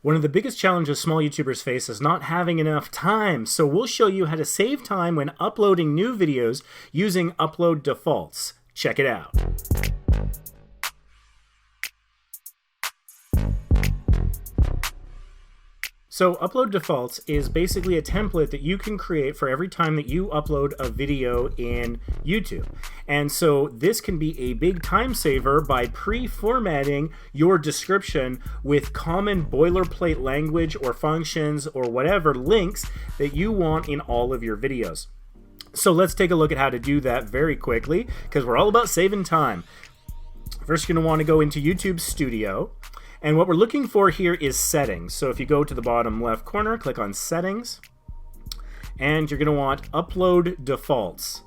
One of the biggest challenges small YouTubers face is not having enough time, so we'll show you how to save time when uploading new videos using upload defaults. Check it out. So upload defaults is basically a template that you can create for every time that you upload a video in YouTube. And so this can be a big time saver by pre-formatting your description with common boilerplate language or functions or whatever links that you want in all of your videos. So let's take a look at how to do that very quickly, because we're all about saving time. First, you're going to want to go into YouTube Studio. And what we're looking for here is settings. So if you go to the bottom left corner, click on settings, and you're going to want upload defaults.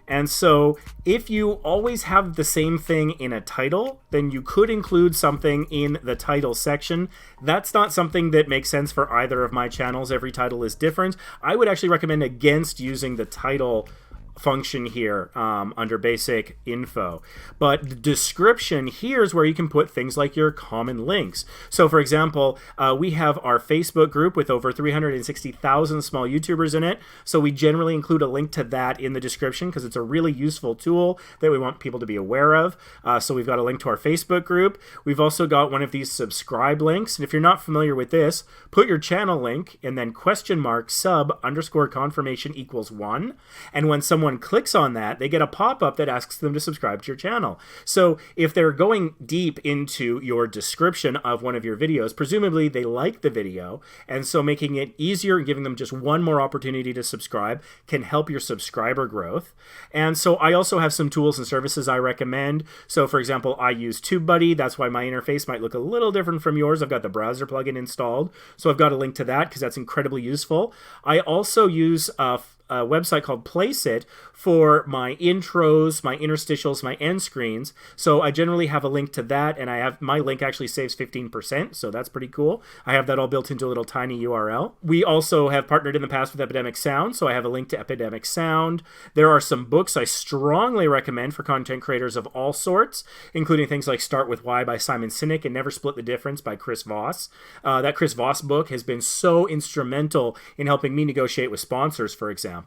And so if you always have the same thing in a title, then you could include something in the title section. That's not something that makes sense for either of my channels. Every title is different. I would actually recommend against using the title function here under basic info. But the description here is where you can put things like your common links. So for example, we have our Facebook group with over 360,000 small YouTubers in it. So we generally include a link to that in the description because it's a really useful tool that we want people to be aware of. So we've got a link to our Facebook group. We've also got one of these subscribe links. And if you're not familiar with this, put your channel link and then !sub_confirmation=1. And when someone clicks on that, they get a pop-up that asks them to subscribe to your channel. So if they're going deep into your description of one of your videos, presumably they like the video, and so making it easier and giving them just one more opportunity to subscribe can help your subscriber growth. And so I also have some tools and services I recommend. So for example, I use TubeBuddy. That's why my interface might look a little different from yours. I've got the browser plugin installed, so I've got a link to that because that's incredibly useful. I also use a website called PlaceIt for my intros, my interstitials, my end screens. So I generally have a link to that, and I have my link actually saves 15%, so that's pretty cool. I have that all built into a little tiny URL. We also have partnered in the past with Epidemic Sound, so I have a link to Epidemic Sound. There are some books I strongly recommend for content creators of all sorts, including things like Start With Why by Simon Sinek and Never Split the Difference by Chris Voss. That Chris Voss book has been so instrumental in helping me negotiate with sponsors, for example.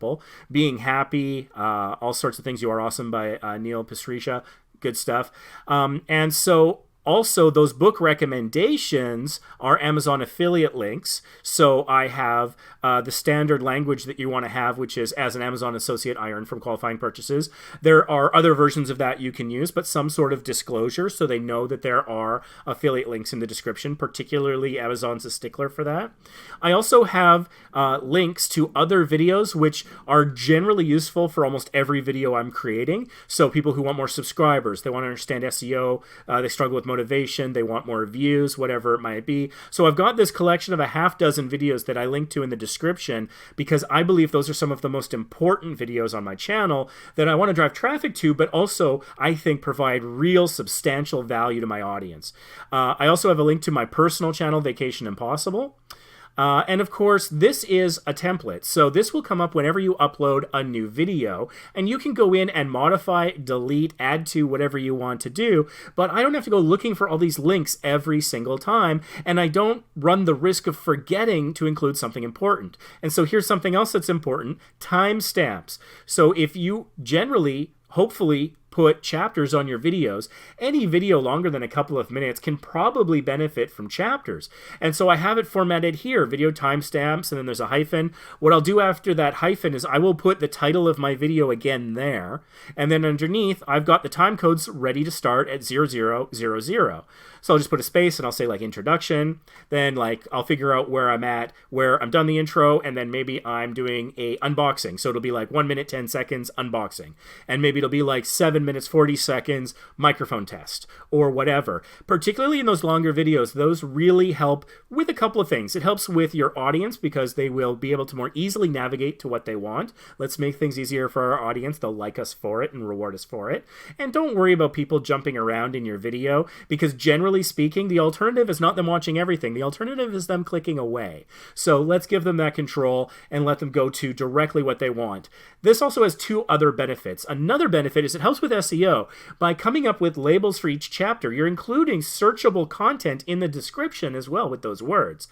Being Happy, all sorts of things. You Are Awesome by Neil Pastrisha, good stuff. And so also, those book recommendations are Amazon affiliate links. So I have the standard language that you want to have, which is, as an Amazon associate, I earn from qualifying purchases. There are other versions of that you can use, but some sort of disclosure so they know that there are affiliate links in the description. Particularly, Amazon's a stickler for that. I also have links to other videos, which are generally useful for almost every video I'm creating. So people who want more subscribers, they want to understand SEO, they struggle with motivation, they want more views, whatever it might be. So I've got this collection of a half dozen videos that I link to in the description because I believe those are some of the most important videos on my channel that I want to drive traffic to, but also I think provide real substantial value to my audience. I also have a link to my personal channel, Vacation Impossible. And of course, this is a template. So this will come up whenever you upload a new video, and you can go in and modify, delete, add to whatever you want to do, but I don't have to go looking for all these links every single time, and I don't run the risk of forgetting to include something important. And so here's something else that's important, timestamps. So if you generally, hopefully, put chapters on your videos, any video longer than a couple of minutes can probably benefit from chapters. And so I have it formatted here, video timestamps, and then there's a hyphen. What I'll do after that hyphen is I will put the title of my video again there, and then underneath I've got the time codes ready to start at 0000. So I'll just put a space and I'll say like introduction, then like I'll figure out where I'm at, where I'm done the intro, and then maybe I'm doing a unboxing. So it'll be like 1 minute, 10 seconds unboxing. And maybe it'll be like 7 minutes, 40 seconds microphone test or whatever. Particularly in those longer videos, those really help with a couple of things. It helps with your audience because they will be able to more easily navigate to what they want. Let's make things easier for our audience. They'll like us for it and reward us for it. And don't worry about people jumping around in your video because generally generally speaking, the alternative is not them watching everything. The alternative is them clicking away. So let's give them that control and let them go to directly what they want. This also has two other benefits. Another benefit is it helps with SEO. By coming up with labels for each chapter, you're including searchable content in the description as well with those words.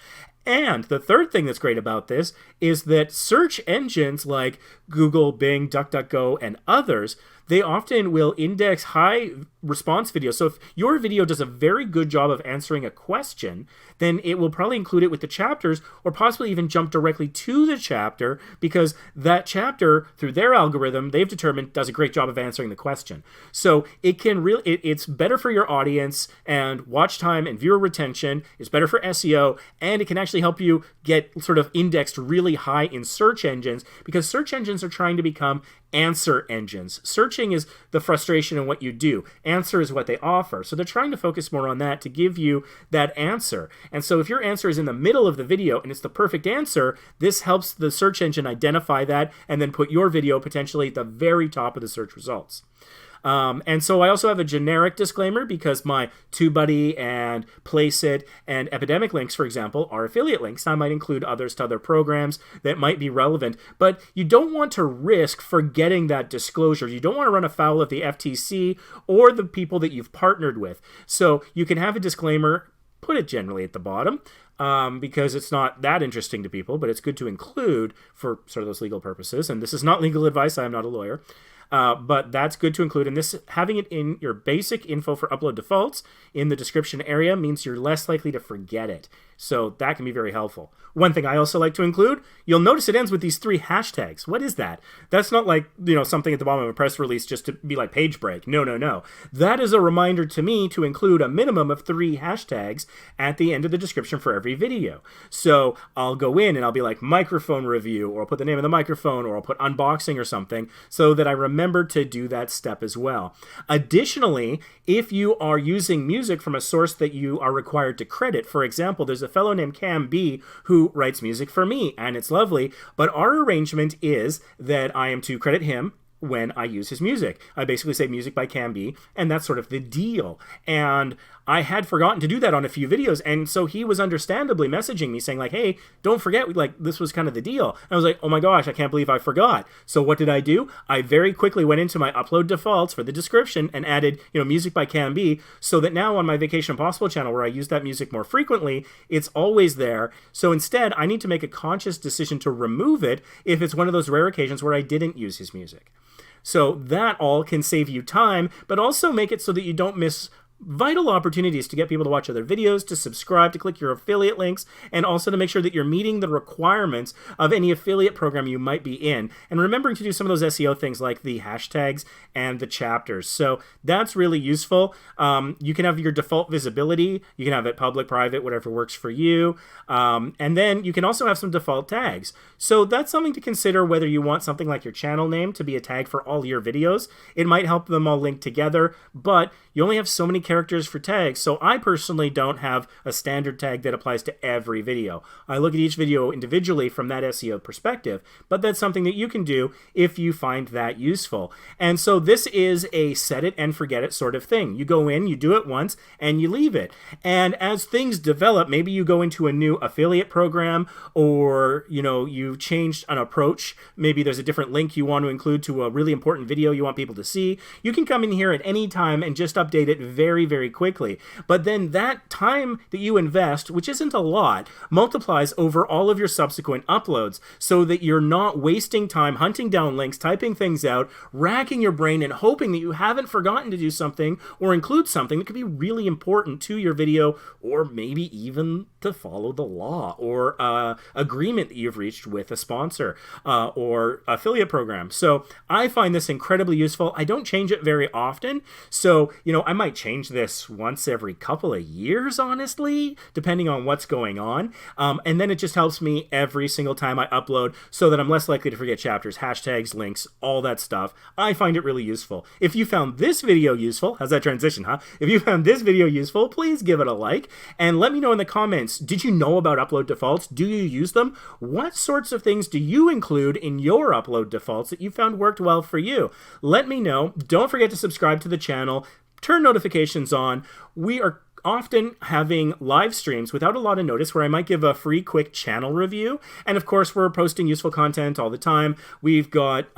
And the third thing that's great about this is that search engines like Google, Bing, DuckDuckGo, and others, they often will index high response videos. So if your video does a very good job of answering a question, then it will probably include it with the chapters or possibly even jump directly to the chapter because that chapter, through their algorithm, they've determined does a great job of answering the question. So it can really, it's better for your audience and watch time and viewer retention. It's better for SEO, and it can actually help you get sort of indexed really high in search engines because search engines are trying to become answer engines. Searching is the frustration in what you do. Answer is what they offer. So they're trying to focus more on that to give you that answer. And so if your answer is in the middle of the video and it's the perfect answer, this helps the search engine identify that and then put your video potentially at the very top of the search results. And so I also have a generic disclaimer because my TubeBuddy and PlaceIt and Epidemic links, for example, are affiliate links. I might include others to other programs that might be relevant, but you don't want to risk forgetting that disclosure. You don't want to run afoul of the FTC or the people that you've partnered with. So you can have a disclaimer, put it generally at the bottom, because it's not that interesting to people, but it's good to include for sort of those legal purposes. And this is not legal advice. I am not a lawyer. But that's good to include. And this, having it in your basic info for upload defaults in the description area means you're less likely to forget it. So that can be very helpful. One thing I also like to include, you'll notice it ends with these 3 hashtags. What is that? That's not like, something at the bottom of a press release just to be like page break. No. That is a reminder to me to include a minimum of 3 hashtags at the end of the description for every video. So I'll go in and I'll be like microphone review, or I'll put the name of the microphone, or I'll put unboxing or something so that I remember to do that step as well. Additionally, if you are using music from a source that you are required to credit, for example, there's a fellow named Cam B who writes music for me, and it's lovely, but our arrangement is that I am to credit him when I use his music. I basically say music by Cam B, and that's sort of the deal. And I had forgotten to do that on a few videos, and so he was understandably messaging me saying like, hey, don't forget, like, this was kind of the deal. And I was like, oh my gosh, I can't believe I forgot. So what did I do? I very quickly went into my upload defaults for the description and added, music by Cam B, so that now on my Vacation Impossible channel, where I use that music more frequently, it's always there. So instead, I need to make a conscious decision to remove it if it's one of those rare occasions where I didn't use his music. So that all can save you time, but also make it so that you don't miss vital opportunities to get people to watch other videos, to subscribe, to click your affiliate links, and also to make sure that you're meeting the requirements of any affiliate program you might be in, and remembering to do some of those SEO things like the hashtags and the chapters. So that's really useful. You can have your default visibility. You can have it public, private, whatever works for you. And then you can also have some default tags. So that's something to consider whether you want something like your channel name to be a tag for all your videos. It might help them all link together, but you only have so many characters for tags, so I personally don't have a standard tag that applies to every video. I look at each video individually from that SEO perspective, but that's something that you can do if you find that useful. And so this is a set it and forget it sort of thing. You go in, you do it once, and you leave it. And as things develop, maybe you go into a new affiliate program, or you've changed an approach. Maybe there's a different link you want to include to a really important video you want people to see. You can come in here at any time and just update it very, very quickly. But then that time that you invest, which isn't a lot, multiplies over all of your subsequent uploads, so that you're not wasting time hunting down links, typing things out, racking your brain, and hoping that you haven't forgotten to do something or include something that could be really important to your video, or maybe even to follow the law or agreement that you've reached with a sponsor or affiliate program. So I find this incredibly useful. I don't change it very often, so I might change this once every couple of years, honestly, depending on what's going on. And then it just helps me every single time I upload, so that I'm less likely to forget chapters, hashtags, links, all that stuff. I find it really useful. If you found this video useful, how's that transition, huh? If you found this video useful, please give it a like, and let me know in the comments, did you know about upload defaults? Do you use them? What sorts of things do you include in your upload defaults that you found worked well for you? Let me know. Don't forget to subscribe to the channel. Turn notifications on. We are often having live streams without a lot of notice where I might give a free quick channel review. And of course, we're posting useful content all the time. We've got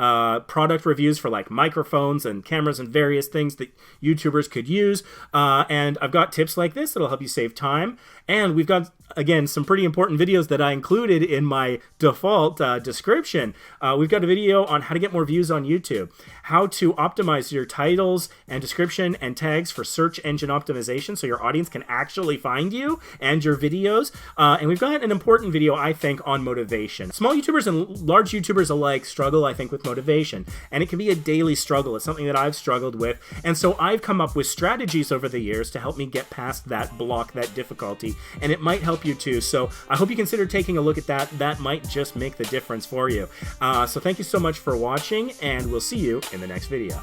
product reviews for like microphones and cameras and various things that YouTubers could use. And I've got tips like this that'll help you save time. And we've got, again, some pretty important videos that I included in my default description. We've got a video on how to get more views on YouTube, how to optimize your titles and description and tags for search engine optimization so your audience can actually find you and your videos. And we've got an important video, I think, on motivation. Small YouTubers and large YouTubers alike struggle, I think, with motivation. And it can be a daily struggle. It's something that I've struggled with. And so I've come up with strategies over the years to help me get past that block, that difficulty. And it might help you too. So I hope you consider taking a look at that. That might just make the difference for you. So thank you so much for watching, and we'll see you in the next video.